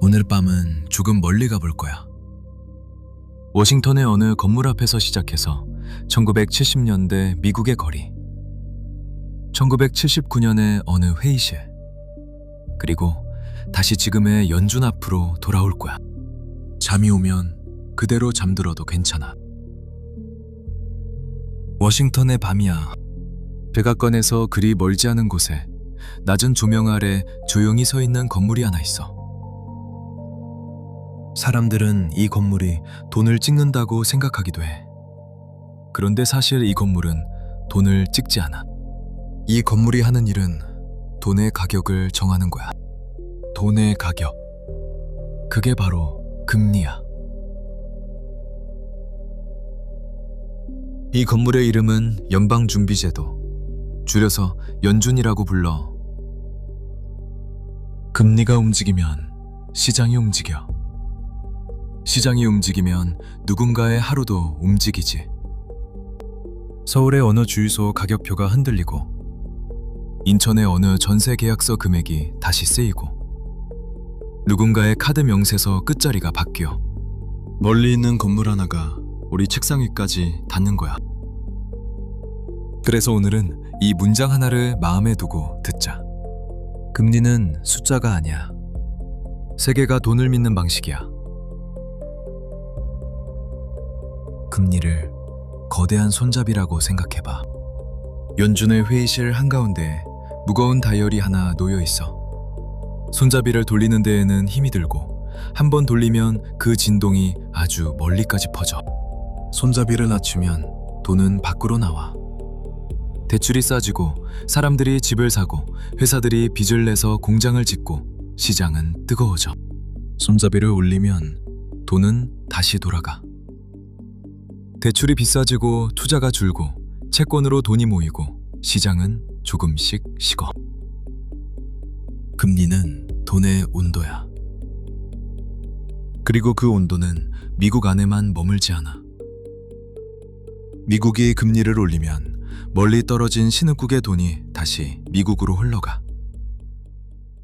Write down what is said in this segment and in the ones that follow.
오늘 밤은 조금 멀리 가볼 거야. 워싱턴의 어느 건물 앞에서 시작해서 1970년대 미국의 거리, 1979년의 어느 회의실, 그리고 다시 지금의 연준 앞으로 돌아올 거야. 잠이 오면 그대로 잠들어도 괜찮아. 워싱턴의 밤이야. 백악관에서 그리 멀지 않은 곳에 낮은 조명 아래 조용히 서 있는 건물이 하나 있어. 사람들은 이 건물이 돈을 찍는다고 생각하기도 해. 그런데 사실 이 건물은 돈을 찍지 않아. 이 건물이 하는 일은 돈의 가격을 정하는 거야. 돈의 가격. 그게 바로 금리야. 이 건물의 이름은 연방준비제도, 줄여서 연준이라고 불러. 금리가 움직이면 시장이 움직여. 시장이 움직이면 누군가의 하루도 움직이지. 서울의 어느 주유소 가격표가 흔들리고, 인천의 어느 전세 계약서 금액이 다시 쓰이고, 누군가의 카드 명세서 끝자리가 바뀌어. 멀리 있는 건물 하나가 우리 책상 위까지 닿는 거야. 그래서 오늘은 이 문장 하나를 마음에 두고 듣자. 금리는 숫자가 아니야. 세계가 돈을 믿는 방식이야. 금리를 거대한 손잡이라고 생각해봐. 연준의 회의실 한가운데에 무거운 다이얼이 하나 놓여 있어. 손잡이를 돌리는 데에는 힘이 들고, 한 번 돌리면 그 진동이 아주 멀리까지 퍼져. 손잡이를 낮추면 돈은 밖으로 나와. 대출이 싸지고, 사람들이 집을 사고, 회사들이 빚을 내서 공장을 짓고, 시장은 뜨거워져. 손잡이를 올리면 돈은 다시 돌아가. 대출이 비싸지고 투자가 줄고, 채권으로 돈이 모이고, 시장은 조금씩 식어. 금리는 돈의 온도야. 그리고 그 온도는 미국 안에만 머물지 않아. 미국이 금리를 올리면 멀리 떨어진 신흥국의 돈이 다시 미국으로 흘러가.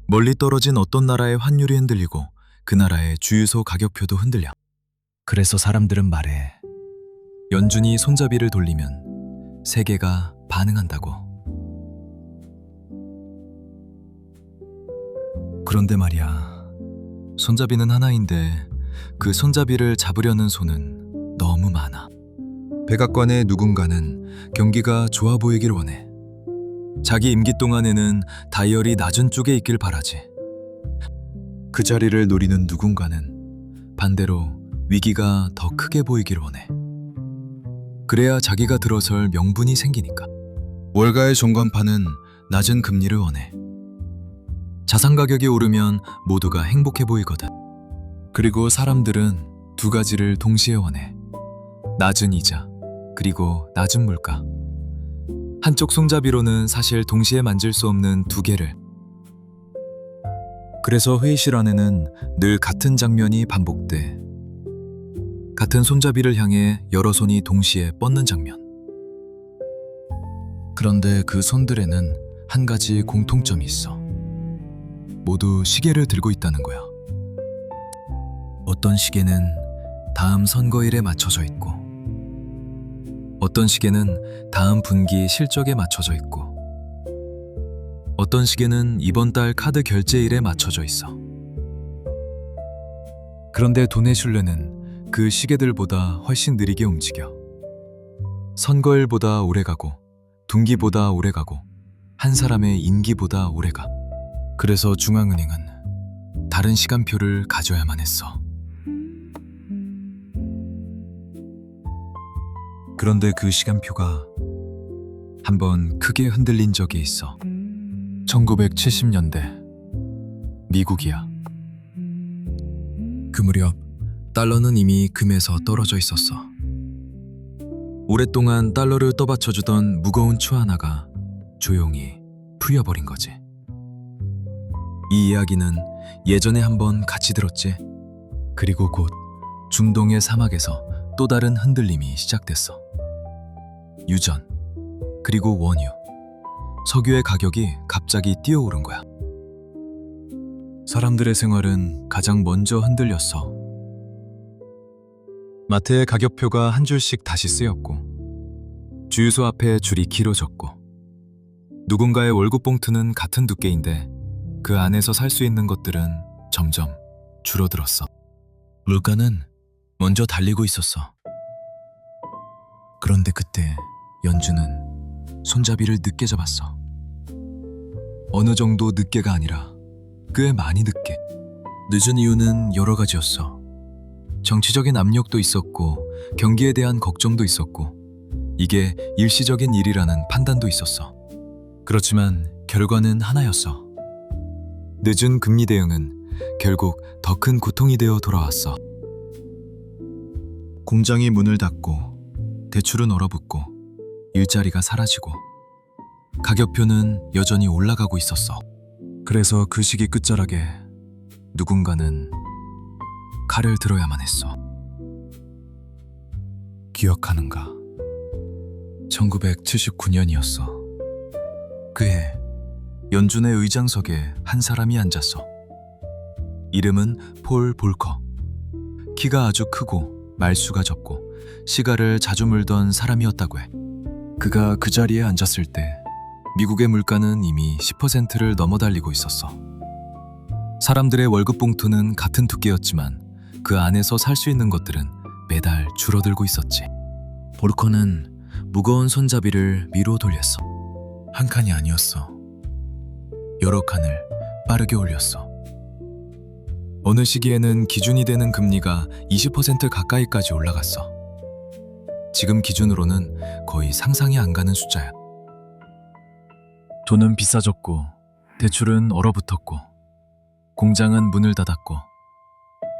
멀리 떨어진 어떤 나라의 환율이 흔들리고 그 나라의 주유소 가격표도 흔들려. 그래서 사람들은 말해. 연준이 손잡이를 돌리면 세계가 반응한다고. 그런데 말이야, 손잡이는 하나인데 그 손잡이를 잡으려는 손은 너무 많아. 백악관의 누군가는 경기가 좋아 보이길 원해. 자기 임기 동안에는 다이얼이 낮은 쪽에 있길 바라지. 그 자리를 노리는 누군가는 반대로 위기가 더 크게 보이길 원해. 그래야 자기가 들어설 명분이 생기니까. 월가의 종간파는 낮은 금리를 원해. 자산 가격이 오르면 모두가 행복해 보이거든. 그리고 사람들은 두 가지를 동시에 원해. 낮은 이자, 그리고 낮은 물가. 한쪽 손잡이로는 사실 동시에 만질 수 없는 두 개를. 그래서 회의실 안에는 늘 같은 장면이 반복돼. 같은 손잡이를 향해 여러 손이 동시에 뻗는 장면. 그런데 그 손들에는 한 가지 공통점이 있어. 모두 시계를 들고 있다는 거야. 어떤 시계는 다음 선거일에 맞춰져 있고, 어떤 시계는 다음 분기 실적에 맞춰져 있고, 어떤 시계는 이번 달 카드 결제일에 맞춰져 있어. 그런데 돈의 순례는 그 시계들보다 훨씬 느리게 움직여. 선거일보다 오래가고, 분기보다 오래가고, 한 사람의 임기보다 오래가. 그래서 중앙은행은 다른 시간표를 가져야만 했어. 그런데 그 시간표가 한번 크게 흔들린 적이 있어. 1970년대 미국이야. 그 무렵 달러는 이미 금에서 떨어져 있었어. 오랫동안 달러를 떠받쳐주던 무거운 추 하나가 조용히 풀려버린 거지. 이 이야기는 예전에 한번 같이 들었지. 그리고 곧 중동의 사막에서 또 다른 흔들림이 시작됐어. 유전, 그리고 원유, 석유의 가격이 갑자기 뛰어오른 거야. 사람들의 생활은 가장 먼저 흔들렸어. 마트의 가격표가 한 줄씩 다시 쓰였고, 주유소 앞에 줄이 길어졌고, 누군가의 월급 봉투는 같은 두께인데 그 안에서 살 수 있는 것들은 점점 줄어들었어. 물가는 먼저 달리고 있었어. 그런데 그때 연주는 손잡이를 늦게 잡았어. 어느 정도 늦게가 아니라 꽤 많이 늦게. 늦은 이유는 여러 가지였어. 정치적인 압력도 있었고, 경기에 대한 걱정도 있었고, 이게 일시적인 일이라는 판단도 있었어. 그렇지만 결과는 하나였어. 늦은 금리 대응은 결국 더 큰 고통이 되어 돌아왔어. 공장이 문을 닫고, 대출은 얼어붙고, 일자리가 사라지고, 가격표는 여전히 올라가고 있었어. 그래서 그 시기 끝자락에 누군가는 칼을 들어야만 했어. 기억하는가? 1979년이었어. 그해 연준의 의장석에 한 사람이 앉았어. 이름은 폴 볼커. 키가 아주 크고 말수가 적고 시가를 자주 물던 사람이었다고 해. 그가 그 자리에 앉았을 때 미국의 물가는 이미 10%를 넘어 달리고 있었어. 사람들의 월급 봉투는 같은 두께였지만 그 안에서 살 수 있는 것들은 매달 줄어들고 있었지. 볼커는 무거운 손잡이를 위로 돌렸어. 한 칸이 아니었어. 여러 칸을 빠르게 올렸어. 어느 시기에는 기준이 되는 금리가 20% 가까이까지 올라갔어. 지금 기준으로는 거의 상상이 안 가는 숫자야. 돈은 비싸졌고, 대출은 얼어붙었고, 공장은 문을 닫았고,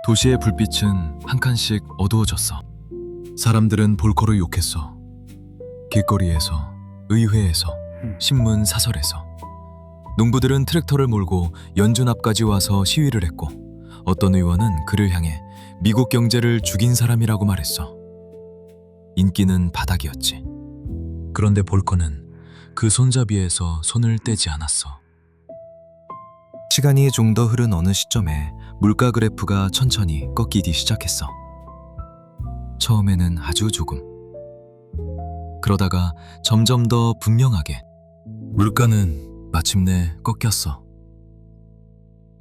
도시의 불빛은 한 칸씩 어두워졌어. 사람들은 볼커를 욕했어. 길거리에서, 의회에서, 신문 사설에서. 농부들은 트랙터를 몰고 연준 앞까지 와서 시위를 했고, 어떤 의원은 그를 향해 미국 경제를 죽인 사람이라고 말했어. 인기는 바닥이었지. 그런데 볼커는 그 손잡이에서 손을 떼지 않았어. 시간이 좀 더 흐른 어느 시점에 물가 그래프가 천천히 꺾이기 시작했어. 처음에는 아주 조금. 그러다가 점점 더 분명하게 물가는 마침내 꺾였어.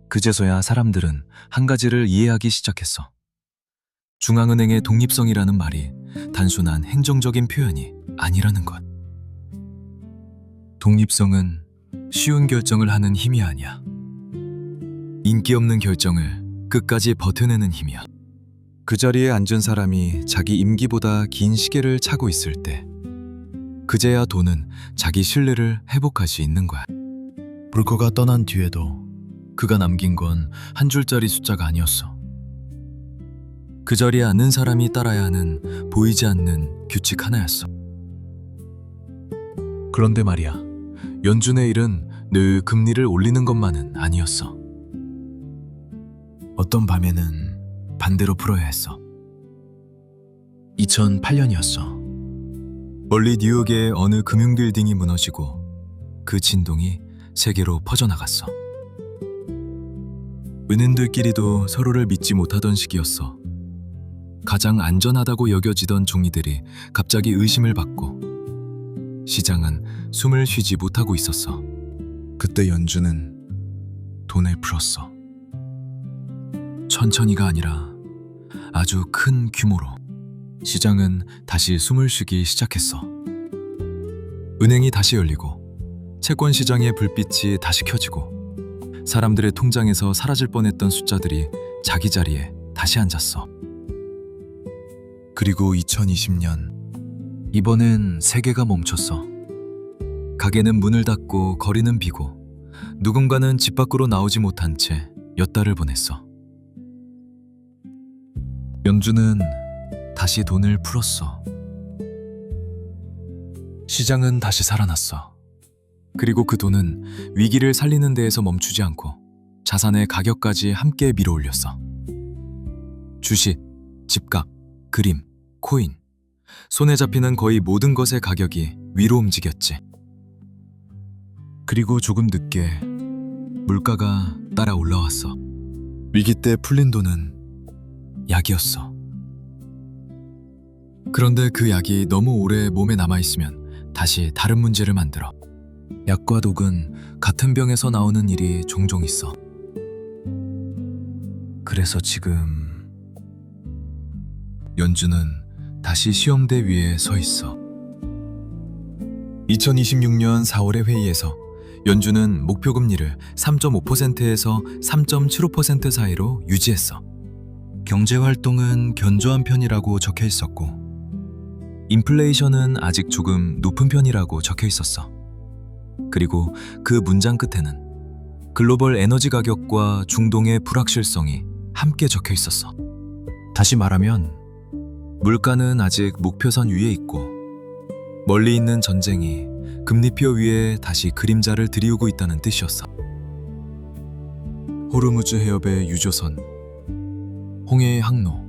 그제서야 사람들은 한 가지를 이해하기 시작했어. 중앙은행의 독립성이라는 말이 단순한 행정적인 표현이 아니라는 것. 독립성은 쉬운 결정을 하는 힘이 아니야. 인기 없는 결정을 끝까지 버텨내는 힘이야. 그 자리에 앉은 사람이 자기 임기보다 긴 시계를 차고 있을 때 그제야 돈은 자기 신뢰를 회복할 수 있는 거야. 볼커가 떠난 뒤에도 그가 남긴 건 한 줄짜리 숫자가 아니었어. 그 자리에 앉는 사람이 따라야 하는 보이지 않는 규칙 하나였어. 그런데 말이야, 연준의 일은 늘 금리를 올리는 것만은 아니었어. 어떤 밤에는 반대로 풀어야 했어. 2008년이었어. 멀리 뉴욕의 어느 금융 빌딩이 무너지고 그 진동이 세계로 퍼져나갔어. 은행들끼리도 서로를 믿지 못하던 시기였어. 가장 안전하다고 여겨지던 종이들이 갑자기 의심을 받고 시장은 숨을 쉬지 못하고 있었어. 그때 연준은 돈을 풀었어. 천천히가 아니라 아주 큰 규모로. 시장은 다시 숨을 쉬기 시작했어. 은행이 다시 열리고 채권 시장의 불빛이 다시 켜지고 사람들의 통장에서 사라질 뻔했던 숫자들이 자기 자리에 다시 앉았어. 그리고 2020년, 이번엔 세계가 멈췄어. 가게는 문을 닫고 거리는 비고 누군가는 집 밖으로 나오지 못한 채 몇 달을 보냈어. 연준은 다시 돈을 풀었어. 시장은 다시 살아났어. 그리고 그 돈은 위기를 살리는 데에서 멈추지 않고 자산의 가격까지 함께 밀어올렸어. 주식, 집값, 그림, 코인, 손에 잡히는 거의 모든 것의 가격이 위로 움직였지. 그리고 조금 늦게 물가가 따라 올라왔어. 위기 때 풀린 돈은 약이었어. 그런데 그 약이 너무 오래 몸에 남아있으면 다시 다른 문제를 만들어. 약과 독은 같은 병에서 나오는 일이 종종 있어. 그래서 지금 연주는 다시 시험대 위에 서 있어. 2026년 4월의 회의에서 연주는 목표 금리를 3.5%에서 3.75% 사이로 유지했어. 경제 활동은 견조한 편이라고 적혀 있었고, 인플레이션은 아직 조금 높은 편이라고 적혀 있었어. 그리고 그 문장 끝에는 글로벌 에너지 가격과 중동의 불확실성이 함께 적혀 있었어. 다시 말하면 물가는 아직 목표선 위에 있고, 멀리 있는 전쟁이 금리표 위에 다시 그림자를 들이우고 있다는 뜻이었어. 호르무즈 해협의 유조선, 홍해의 항로,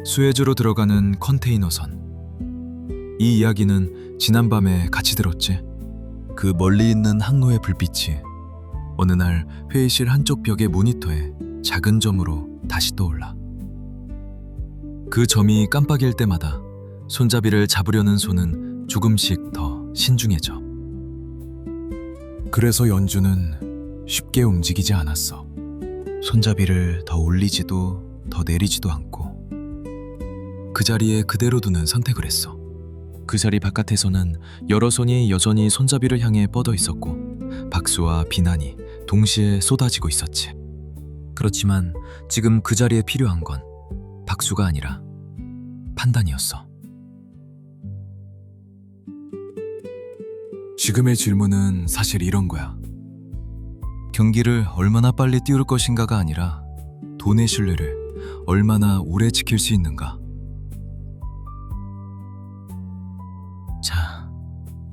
수에즈로 들어가는 컨테이너선. 이 이야기는 지난밤에 같이 들었지. 그 멀리 있는 항로의 불빛이 어느 날 회의실 한쪽 벽의 모니터에 작은 점으로 다시 떠올라. 그 점이 깜빡일 때마다 손잡이를 잡으려는 손은 조금씩 더 신중해져. 그래서 연주는 쉽게 움직이지 않았어. 손잡이를 더 올리지도 더 내리지도 않고 그 자리에 그대로 두는 선택을 했어. 그 자리 바깥에서는 여러 손이 여전히 손잡이를 향해 뻗어 있었고, 박수와 비난이 동시에 쏟아지고 있었지. 그렇지만 지금 그 자리에 필요한 건 박수가 아니라 판단이었어. 지금의 질문은 사실 이런 거야. 경기를 얼마나 빨리 띄울 것인가가 아니라 돈의 신뢰를 얼마나 오래 지킬 수 있는가. 자,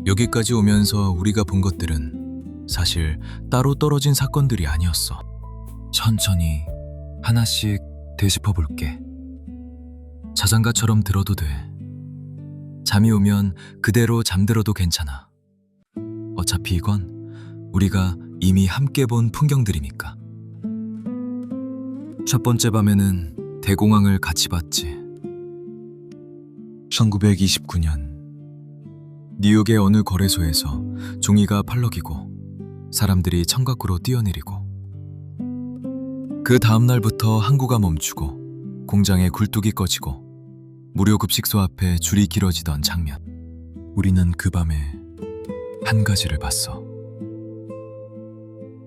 여기까지 오면서 우리가 본 것들은 사실 따로 떨어진 사건들이 아니었어. 천천히 하나씩 되짚어 볼게. 자장가처럼 들어도 돼. 잠이 오면 그대로 잠들어도 괜찮아. 어차피 이건 우리가 이미 함께 본 풍경들이니까. 첫 번째 밤에는 대공황을 같이 봤지. 1929년 뉴욕의 어느 거래소에서 종이가 팔럭이고 사람들이 창밖으로 뛰어내리고, 그 다음 날부터 항구가 멈추고 공장의 굴뚝이 꺼지고 무료 급식소 앞에 줄이 길어지던 장면. 우리는 그 밤에 한 가지를 봤어.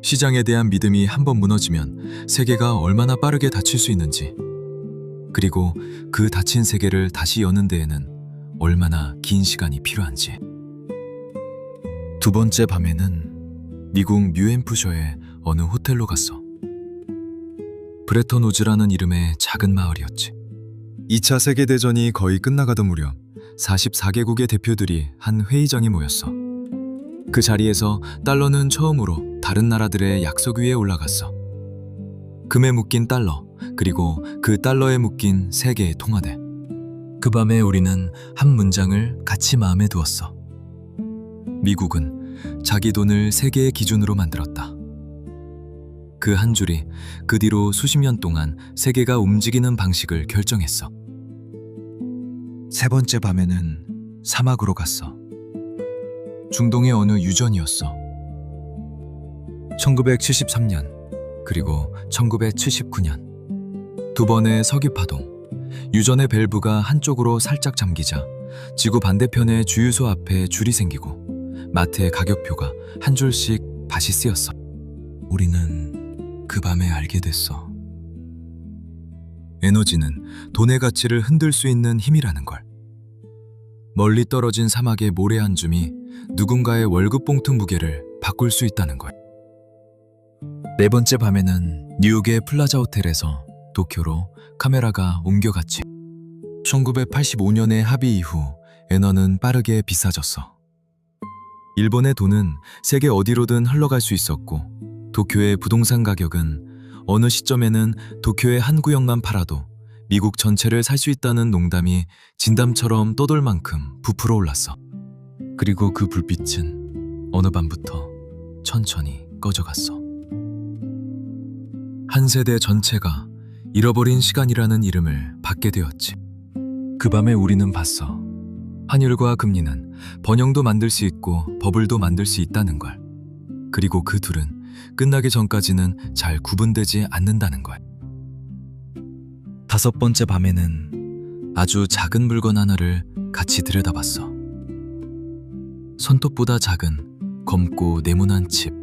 시장에 대한 믿음이 한번 무너지면 세계가 얼마나 빠르게 닫힐 수 있는지, 그리고 그 닫힌 세계를 다시 여는 데에는 얼마나 긴 시간이 필요한지. 두 번째 밤에는 미국 뉴햄프셔의 어느 호텔로 갔어. 브레턴 우즈라는 이름의 작은 마을이었지. 2차 세계대전이 거의 끝나가던 무렵 44개국의 대표들이 한 회의장에 모였어. 그 자리에서 달러는 처음으로 다른 나라들의 약속 위에 올라갔어. 금에 묶인 달러, 그리고 그 달러에 묶인 세 개의 통화대. 그 밤에 우리는 한 문장을 같이 마음에 두었어. 미국은 자기 돈을 세계의 기준으로 만들었다. 그 한 줄이 그 뒤로 수십 년 동안 세계가 움직이는 방식을 결정했어. 세 번째 밤에는 사막으로 갔어. 중동의 어느 유전이었어. 1973년 그리고 1979년 두 번의 석유파동. 유전의 밸브가 한쪽으로 살짝 잠기자 지구 반대편의 주유소 앞에 줄이 생기고 마트의 가격표가 한 줄씩 다시 쓰였어. 우리는 그 밤에 알게 됐어. 에너지는 돈의 가치를 흔들 수 있는 힘이라는 걸. 멀리 떨어진 사막의 모래 한 줌이 누군가의 월급 봉투 무게를 바꿀 수 있다는 걸. 네 번째 밤에는 뉴욕의 플라자 호텔에서 도쿄로 카메라가 옮겨갔지. 1985년의 합의 이후 엔화는 빠르게 비싸졌어. 일본의 돈은 세계 어디로든 흘러갈 수 있었고, 도쿄의 부동산 가격은 어느 시점에는 도쿄의 한 구역만 팔아도 미국 전체를 살 수 있다는 농담이 진담처럼 떠돌 만큼 부풀어 올랐어. 그리고 그 불빛은 어느 밤부터 천천히 꺼져갔어. 한 세대 전체가 잃어버린 시간이라는 이름을 받게 되었지. 그 밤에 우리는 봤어. 환율과 금리는 번영도 만들 수 있고 버블도 만들 수 있다는 걸. 그리고 그 둘은 끝나기 전까지는 잘 구분되지 않는다는 걸. 다섯 번째 밤에는 아주 작은 물건 하나를 같이 들여다봤어. 손톱보다 작은 검고 네모난 칩.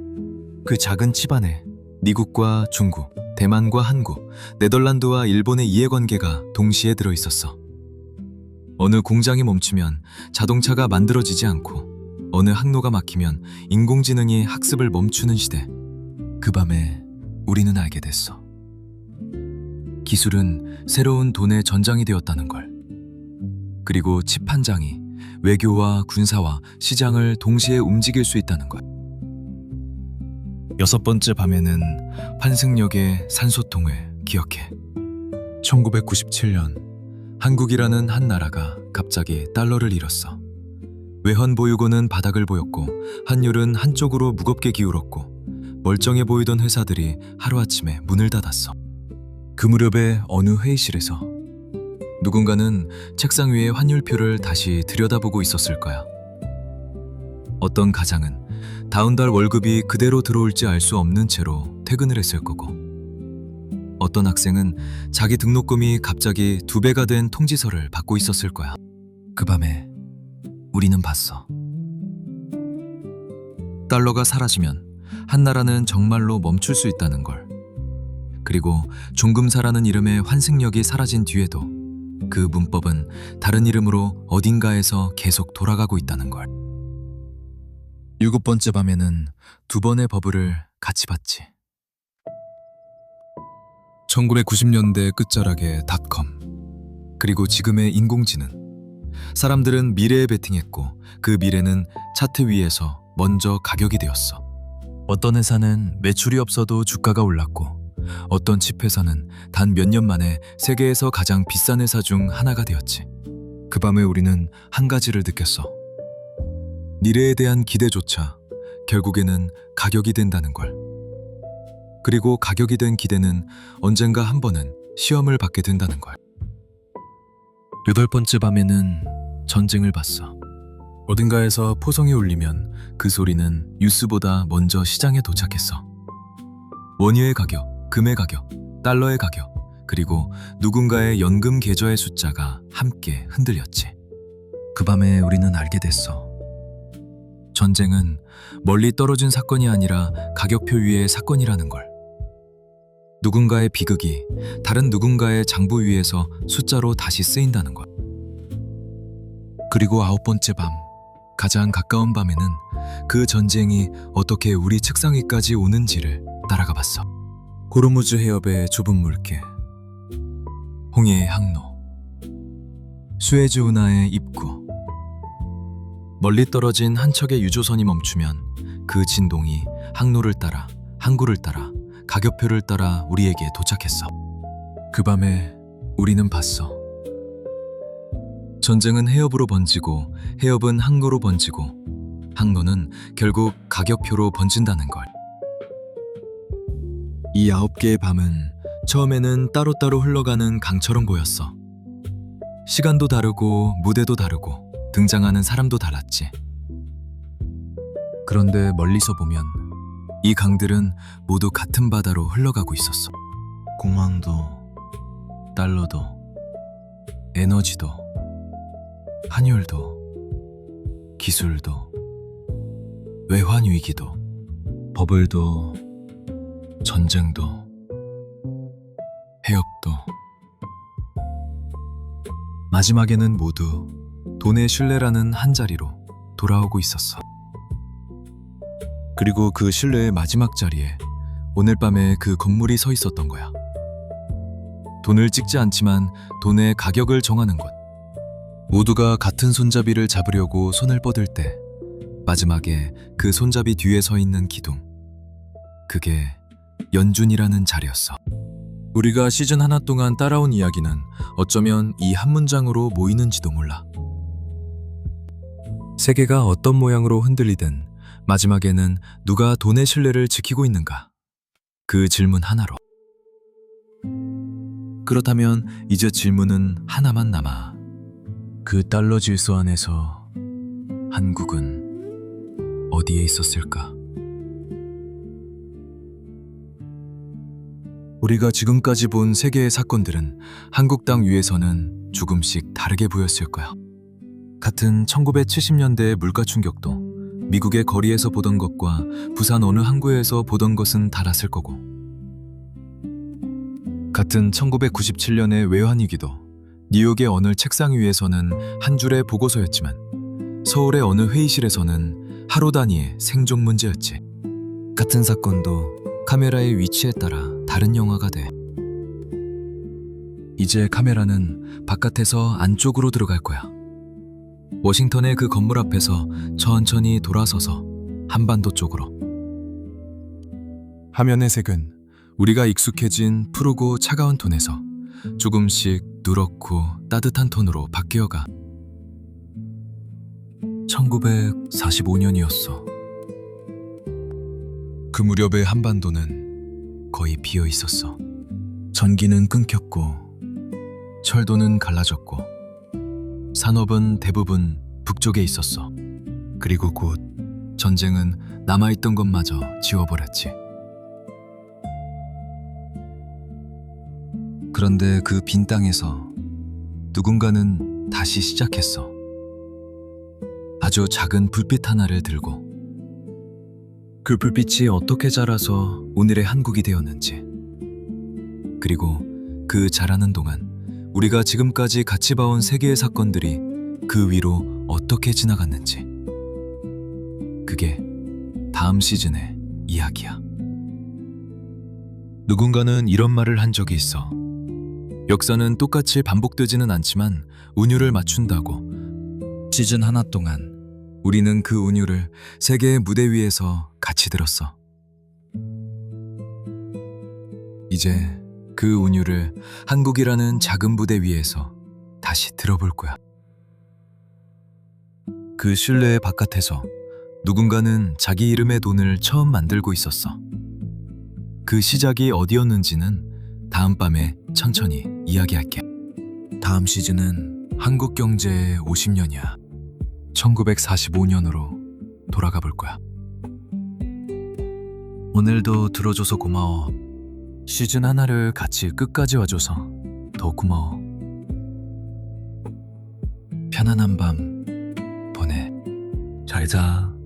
그 작은 칩 안에 미국과 중국, 대만과 한국, 네덜란드와 일본의 이해관계가 동시에 들어있었어. 어느 공장이 멈추면 자동차가 만들어지지 않고 어느 항로가 막히면 인공지능이 학습을 멈추는 시대. 그 밤에 우리는 알게 됐어. 기술은 새로운 돈의 전장이 되었다는 걸. 그리고 칩 한 장이 외교와 군사와 시장을 동시에 움직일 수 있다는 걸. 여섯 번째 밤에는 환승역의 산소통을 기억해. 1997년 한국이라는 한 나라가 갑자기 달러를 잃었어. 외환 보유고는 바닥을 보였고 환율은 한쪽으로 무겁게 기울었고 멀쩡해 보이던 회사들이 하루아침에 문을 닫았어. 그 무렵에 어느 회의실에서 누군가는 책상 위에 환율표를 다시 들여다보고 있었을 거야. 어떤 가장은 다음 달 월급이 그대로 들어올지 알 수 없는 채로 퇴근을 했을 거고, 어떤 학생은 자기 등록금이 갑자기 2배가 된 통지서를 받고 있었을 거야. 그 밤에 우리는 봤어. 달러가 사라지면 한 나라는 정말로 멈출 수 있다는 걸. 그리고 종금사라는 이름의 환승역이 사라진 뒤에도 그 문법은 다른 이름으로 어딘가에서 계속 돌아가고 있다는 걸. 일곱 번째 밤에는 두 번의 버블을 같이 봤지. 1990년대 끝자락의 닷컴, 그리고 지금의 인공지능. 사람들은 미래에 베팅했고 그 미래는 차트 위에서 먼저 가격이 되었어. 어떤 회사는 매출이 없어도 주가가 올랐고 어떤 칩 회사는 단 몇 년 만에 세계에서 가장 비싼 회사 중 하나가 되었지. 그 밤에 우리는 한 가지를 느꼈어. 미래에 대한 기대조차 결국에는 가격이 된다는 걸. 그리고 가격이 된 기대는 언젠가 한 번은 시험을 받게 된다는 걸. 여덟 번째 밤에는 전쟁을 봤어. 어딘가에서 포성이 울리면 그 소리는 뉴스보다 먼저 시장에 도착했어. 원유의 가격, 금의 가격, 달러의 가격, 그리고 누군가의 연금 계좌의 숫자가 함께 흔들렸지. 그 밤에 우리는 알게 됐어. 전쟁은 멀리 떨어진 사건이 아니라 가격표 위의 사건이라는 걸. 누군가의 비극이 다른 누군가의 장부 위에서 숫자로 다시 쓰인다는 것. 그리고 아홉 번째 밤, 가장 가까운 밤에는 그 전쟁이 어떻게 우리 책상 위까지 오는지를 따라가 봤어. 호르무즈 해협의 좁은 물길, 홍해의 항로, 수에즈 운하의 입구. 멀리 떨어진 한 척의 유조선이 멈추면 그 진동이 항로를 따라, 항구를 따라, 가격표를 따라 우리에게 도착했어. 그 밤에 우리는 봤어. 전쟁은 해협으로 번지고 해협은 항로로 번지고 항로는 결국 가격표로 번진다는 걸. 이 9개의 밤은 처음에는 따로따로 흘러가는 강처럼 보였어. 시간도 다르고 무대도 다르고 등장하는 사람도 달랐지. 그런데 멀리서 보면 이 강들은 모두 같은 바다로 흘러가고 있었어. 공항도, 달러도, 에너지도, 환율도, 기술도, 외환 위기도, 버블도, 전쟁도, 해역도. 마지막에는 모두 돈의 신뢰라는 한 자리로 돌아오고 있었어. 그리고 그 신뢰의 마지막 자리에 오늘 밤에 그 건물이 서 있었던 거야. 돈을 찍지 않지만 돈의 가격을 정하는 곳. 모두가 같은 손잡이를 잡으려고 손을 뻗을 때 마지막에 그 손잡이 뒤에 서 있는 기둥. 그게 연준이라는 자리였어. 우리가 시즌 하나 동안 따라온 이야기는 어쩌면 이 한 문장으로 모이는지도 몰라. 세계가 어떤 모양으로 흔들리든 마지막에는 누가 돈의 신뢰를 지키고 있는가? 그 질문 하나로. 그렇다면 이제 질문은 하나만 남아. 그 달러 질서 안에서 한국은 어디에 있었을까? 우리가 지금까지 본 세계의 사건들은 한국 땅 위에서는 조금씩 다르게 보였을 거야. 같은 1970년대의 물가 충격도 미국의 거리에서 보던 것과 부산 어느 항구에서 보던 것은 달랐을 거고, 같은 1997년의 외환위기도 뉴욕의 어느 책상 위에서는 한 줄의 보고서였지만 서울의 어느 회의실에서는 하루 단위의 생존 문제였지. 같은 사건도 카메라의 위치에 따라 다른 영화가 돼. 이제 카메라는 바깥에서 안쪽으로 들어갈 거야. 워싱턴의 그 건물 앞에서 천천히 돌아서서 한반도 쪽으로. 화면의 색은 우리가 익숙해진 푸르고 차가운 톤에서 조금씩 누렇고 따뜻한 톤으로 바뀌어가. 1945년이었어. 그 무렵의 한반도는 거의 비어 있었어. 전기는 끊겼고 철도는 갈라졌고 산업은 대부분 북쪽에 있었어. 그리고 곧 전쟁은 남아있던 것마저 지워버렸지. 그런데 그 빈 땅에서 누군가는 다시 시작했어. 아주 작은 불빛 하나를 들고. 그 불빛이 어떻게 자라서 오늘의 한국이 되었는지, 그리고 그 자라는 동안 우리가 지금까지 같이 봐온 세계의 사건들이 그 위로 어떻게 지나갔는지. 그게 다음 시즌의 이야기야. 누군가는 이런 말을 한 적이 있어. 역사는 똑같이 반복되지는 않지만 운율을 맞춘다고. 시즌 하나 동안 우리는 그 운율을 세계의 무대 위에서 같이 들었어. 이제 그 운율을 한국이라는 작은 무대 위에서 다시 들어볼 거야. 그 신뢰의 바깥에서 누군가는 자기 이름의 돈을 처음 만들고 있었어. 그 시작이 어디였는지는 다음 밤에 천천히 이야기할게. 다음 시즌은 한국 경제의 50년이야. 1945년으로 돌아가 볼 거야. 오늘도 들어줘서 고마워. 시즌 하나를 같이 끝까지 와줘서 더 고마워. 편안한 밤 보내. 잘 자.